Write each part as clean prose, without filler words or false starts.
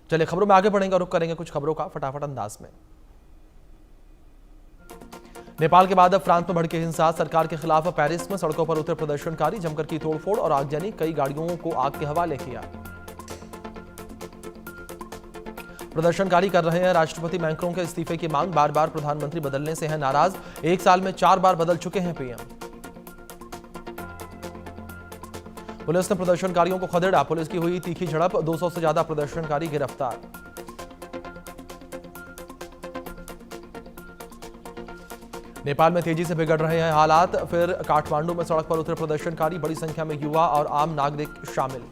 चलिए खबरों में आगे बढ़ेंगे और रुख करेंगे कुछ खबरों का फटाफट अंदाज में। नेपाल के बाद अब फ्रांस में भड़की हिंसा, सरकार के खिलाफ पेरिस में सड़कों पर उतरे प्रदर्शनकारी, जमकर की तोड़फोड़ और आगजनी, कई गाड़ियों को आग के हवाले किया। प्रदर्शनकारी कर रहे हैं राष्ट्रपति मैक्रों के इस्तीफे की मांग, बार बार प्रधानमंत्री बदलने से हैं नाराज, एक साल में 4 बार बदल चुके हैं पीएम। पुलिस ने प्रदर्शनकारियों को खदेड़ा, पुलिस की हुई तीखी झड़प, 200 से ज्यादा प्रदर्शनकारी गिरफ्तार। नेपाल में तेजी से बिगड़ रहे हैं हालात, फिर काठमांडू में सड़क पर उतरे प्रदर्शनकारी, बड़ी संख्या में युवा और आम नागरिक शामिल।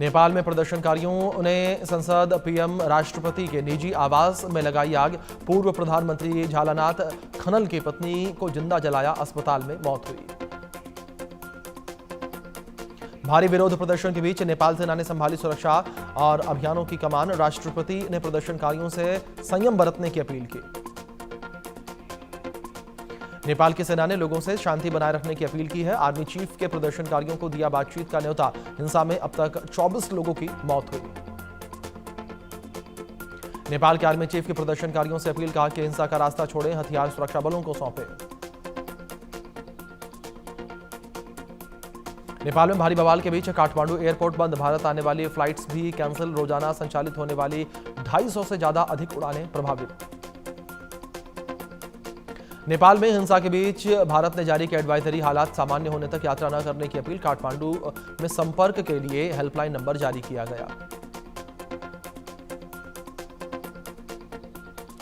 नेपाल में प्रदर्शनकारियों ने संसद, पीएम, राष्ट्रपति के निजी आवास में लगाई आग, पूर्व प्रधानमंत्री झालानाथ खनल की पत्नी को जिंदा जलाया, अस्पताल में मौत हुई। भारी विरोध प्रदर्शन के बीच नेपाल सेना ने संभाली सुरक्षा और अभियानों की कमान, राष्ट्रपति ने प्रदर्शनकारियों से संयम बरतने की अपील की। नेपाल की सेना ने लोगों से शांति बनाए रखने की अपील की है, आर्मी चीफ के प्रदर्शनकारियों को दिया बातचीत का न्योता, हिंसा में अब तक 24 लोगों की मौत हुई। नेपाल के आर्मी चीफ के प्रदर्शनकारियों से अपील, कहा कि हिंसा का रास्ता छोड़ें, हथियार सुरक्षा बलों को सौंपें। नेपाल में भारी बवाल के बीच काठमांडू एयरपोर्ट बंद, भारत आने वाली फ्लाइट्स भी कैंसिल, रोजाना संचालित होने वाली 250 से ज्यादा अधिक उड़ानें प्रभावित। नेपाल में हिंसा के बीच भारत ने जारी की एडवाइजरी, हालात सामान्य होने तक यात्रा न करने की अपील, काठमांडू में संपर्क के लिए हेल्पलाइन नंबर जारी किया गया।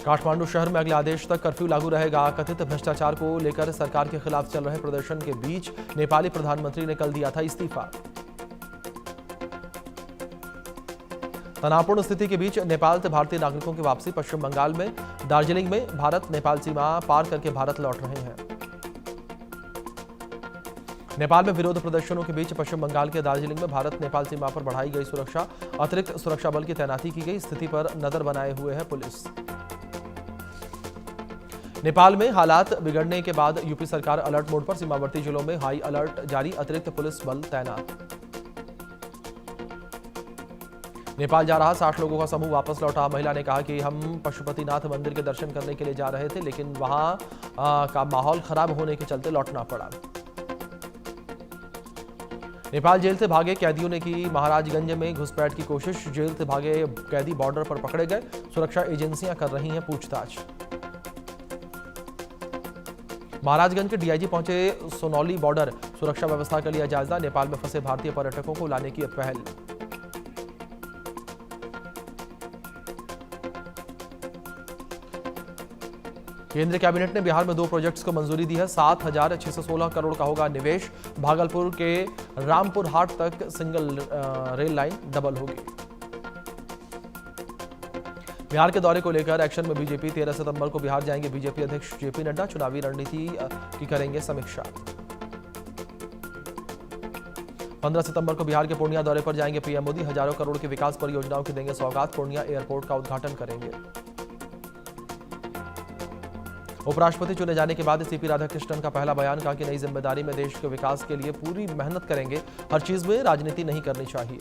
काठमांडू शहर में अगले आदेश तक कर्फ्यू लागू रहेगा, कथित भ्रष्टाचार को लेकर सरकार के खिलाफ चल रहे प्रदर्शन के बीच नेपाली प्रधानमंत्री ने कल दिया था इस्तीफा। तनावपूर्ण स्थिति के बीच नेपाल से भारतीय नागरिकों की वापसी, पश्चिम बंगाल में दार्जिलिंग में भारत नेपाल सीमा पार करके भारत लौट रहे हैं। नेपाल में विरोध प्रदर्शनों के बीच पश्चिम बंगाल के दार्जिलिंग में भारत नेपाल सीमा पर बढ़ाई गई सुरक्षा, अतिरिक्त सुरक्षा बल की तैनाती की गई, स्थिति पर नजर बनाए हुए है पुलिस। नेपाल में हालात बिगड़ने के बाद यूपी सरकार अलर्ट मोड पर, सीमावर्ती जिलों में हाई अलर्ट जारी, अतिरिक्त पुलिस बल तैनात। नेपाल जा रहा 60 लोगों का समूह वापस लौटा, महिला ने कहा कि हम पशुपतिनाथ मंदिर के दर्शन करने के लिए जा रहे थे, लेकिन वहां का माहौल खराब होने के चलते लौटना पड़ा। नेपाल जेल से भागे कैदियों ने की महाराजगंज में घुसपैठ की कोशिश, जेल से भागे कैदी बॉर्डर पर पकड़े गए, सुरक्षा एजेंसियां कर रही हैं पूछताछ। महाराजगंज के डीआईजी पहुंचे सोनौली बॉर्डर, सुरक्षा व्यवस्था का लिया जायजा, नेपाल में फंसे भारतीय पर्यटकों को लाने की पहल। केंद्रीय कैबिनेट ने बिहार में 2 प्रोजेक्ट्स को मंजूरी दी है, 7,616 करोड़ का होगा निवेश, भागलपुर के रामपुर हाट तक सिंगल रेल लाइन डबल होगी। बिहार के दौरे को लेकर एक्शन में बीजेपी, 13 सितंबर को बिहार जाएंगे बीजेपी अध्यक्ष जेपी नड्डा, चुनावी रणनीति की करेंगे समीक्षा। 15 सितंबर को बिहार के पूर्णिया दौरे पर जाएंगे पीएम मोदी, हजारों करोड़ की विकास परियोजनाओं की देंगे सौगात, पूर्णिया एयरपोर्ट का उद्घाटन करेंगे। उपराष्ट्रपति चुने जाने के बाद सीपी राधाकृष्णन का पहला बयान, कहा कि नई जिम्मेदारी में देश के विकास के लिए पूरी मेहनत करेंगे, हर चीज में राजनीति नहीं करनी चाहिए।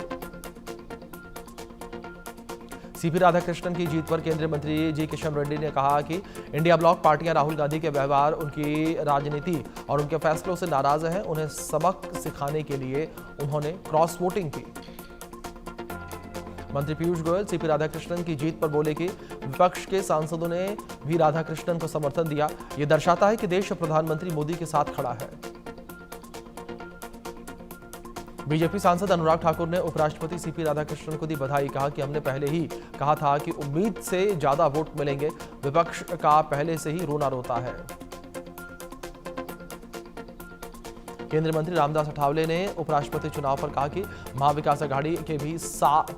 सीपी राधाकृष्णन की जीत पर केंद्रीय मंत्री जी किशन रेड्डी ने कहा कि इंडिया ब्लॉक पार्टियां राहुल गांधी के व्यवहार, उनकी राजनीति और उनके फैसलों से नाराज हैं, उन्हें सबक सिखाने के लिए उन्होंने क्रॉस वोटिंग की। मंत्री पीयूष गोयल सीपी राधाकृष्णन की जीत पर बोले कि विपक्ष के सांसदों ने भी राधाकृष्णन को समर्थन दिया, यह दर्शाता है कि देश प्रधानमंत्री मोदी के साथ खड़ा है। बीजेपी सांसद अनुराग ठाकुर ने उपराष्ट्रपति सीपी राधाकृष्णन को दी बधाई, कहा कि हमने पहले ही कहा था कि उम्मीद से ज्यादा वोट मिलेंगे, विपक्ष का पहले से ही रोना रोता है। केंद्रीय मंत्री रामदास अठावले ने उपराष्ट्रपति चुनाव पर कहा कि महाविकास अघाड़ी के भी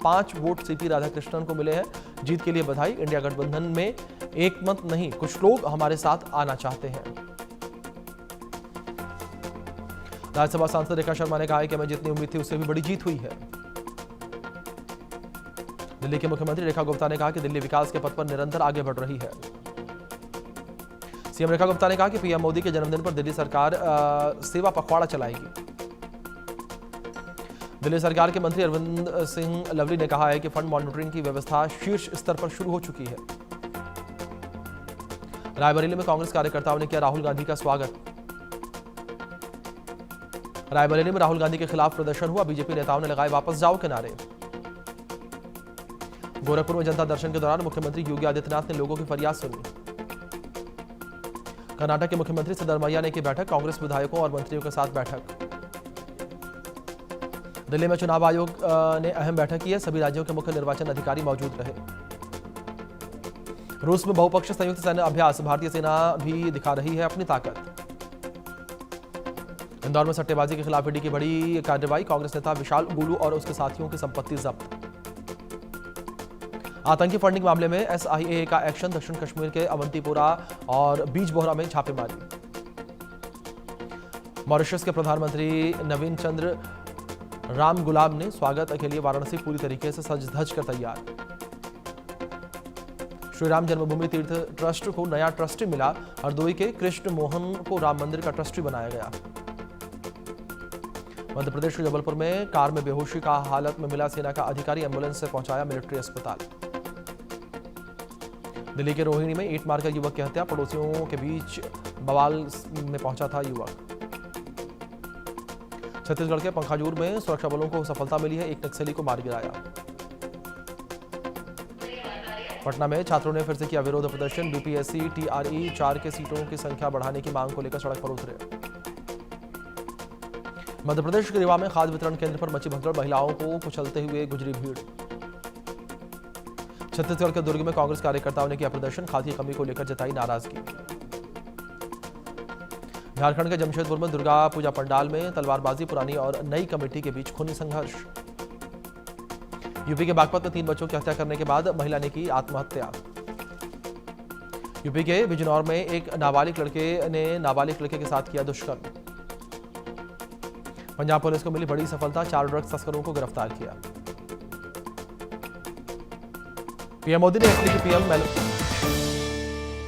5 वोट सीपी राधाकृष्णन को मिले हैं, जीत के लिए बधाई। इंडिया गठबंधन में एक मत नहीं, कुछ लोग हमारे साथ आना चाहते हैं। राज्यसभा सांसद रेखा शर्मा ने कहा है कि हमें जितनी उम्मीद थी उससे भी बड़ी जीत हुई है। दिल्ली के मुख्यमंत्री रेखा गुप्ता ने कहा कि दिल्ली विकास के पथ पर निरंतर आगे बढ़ रही है। सीएम रेखा गुप्ता ने कहा कि पीएम मोदी के जन्मदिन पर दिल्ली सरकार सेवा पखवाड़ा चलाएगी। दिल्ली सरकार के मंत्री अरविंद सिंह लवली ने कहा है कि फंड मॉनिटरिंग की व्यवस्था शीर्ष स्तर पर शुरू हो चुकी है। रायबरेली में कांग्रेस कार्यकर्ताओं ने किया राहुल गांधी का स्वागत। रायबरेली में राहुल गांधी के खिलाफ प्रदर्शन हुआ। बीजेपी नेताओं ने लगाए वापस जाओ के नारे। गोरखपुर में जनता दर्शन के दौरान मुख्यमंत्री योगी आदित्यनाथ ने लोगों की फरियाद सुनी। कर्नाटक के मुख्यमंत्री सिद्धरमैया ने की बैठक। कांग्रेस विधायकों और मंत्रियों के साथ बैठक। दिल्ली में चुनाव आयोग ने अहम बैठक की है। सभी राज्यों के मुख्य निर्वाचन अधिकारी मौजूद रहे। रूस में बहुपक्षीय संयुक्त सैन्य अभ्यास। भारतीय सेना भी दिखा रही है अपनी ताकत। इंदौर में सट्टेबाजी के खिलाफ ईडी की बड़ी कार्रवाई। कांग्रेस नेता विशाल गुलू और उसके साथियों की संपत्ति जब्त। आतंकी फंडिंग मामले में एसआईए का एक्शन। दक्षिण कश्मीर के अवंतीपोरा और बीजबोहरा में छापेमारी। मॉरिशस के प्रधानमंत्री नवीन चंद्र राम गुलाम ने स्वागत के लिए वाराणसी पूरी तरीके से सज धज कर तैयार। श्री राम जन्मभूमि तीर्थ ट्रस्ट को नया ट्रस्टी मिला। हरदोई के कृष्ण मोहन को राम मंदिर का ट्रस्टी बनाया गया। मध्य प्रदेश के जबलपुर में कार में बेहोशी का हालत में मिला सेना का अधिकारी। एम्बुलेंस से पहुंचाया मिलिट्री अस्पताल। दिल्ली के रोहिणी में ईंट मारकर युवक की हत्या। पड़ोसियों के बीच बवाल में पहुंचा था युवक। छत्तीसगढ़ के पंखाजूर में सुरक्षा बलों को सफलता मिली है। एक नक्सली को मार गिराया। पटना में छात्रों ने फिर से किया विरोध प्रदर्शन। बीपीएससी टीआरई 4 के सीटों की संख्या बढ़ाने की मांग को लेकर सड़क पर उतरे। मध्य प्रदेश के रीवा में खाद्य वितरण केंद्र पर मची भगदड़। महिलाओं को कुचलते हुए गुजरी भीड़। छत्तीसगढ़ के दुर्ग में कांग्रेस कार्यकर्ताओं ने किया प्रदर्शन। खाद्य की कमी को लेकर जताई नाराजगी। झारखंड के जमशेदपुर में दुर्गा पूजा पंडाल में तलवारबाजी। पुरानी और नई कमेटी के बीच खूनी संघर्ष। यूपी के बागपत में 3 बच्चों की हत्या करने के बाद महिला ने की आत्महत्या। यूपी के बिजनौर में एक नाबालिग लड़के ने नाबालिग लड़के के साथ किया दुष्कर्म। पंजाब पुलिस को मिली बड़ी सफलता। 4 ड्रग्स तस्करों को गिरफ्तार किया। पीएम मोदी ने इटली की पीएम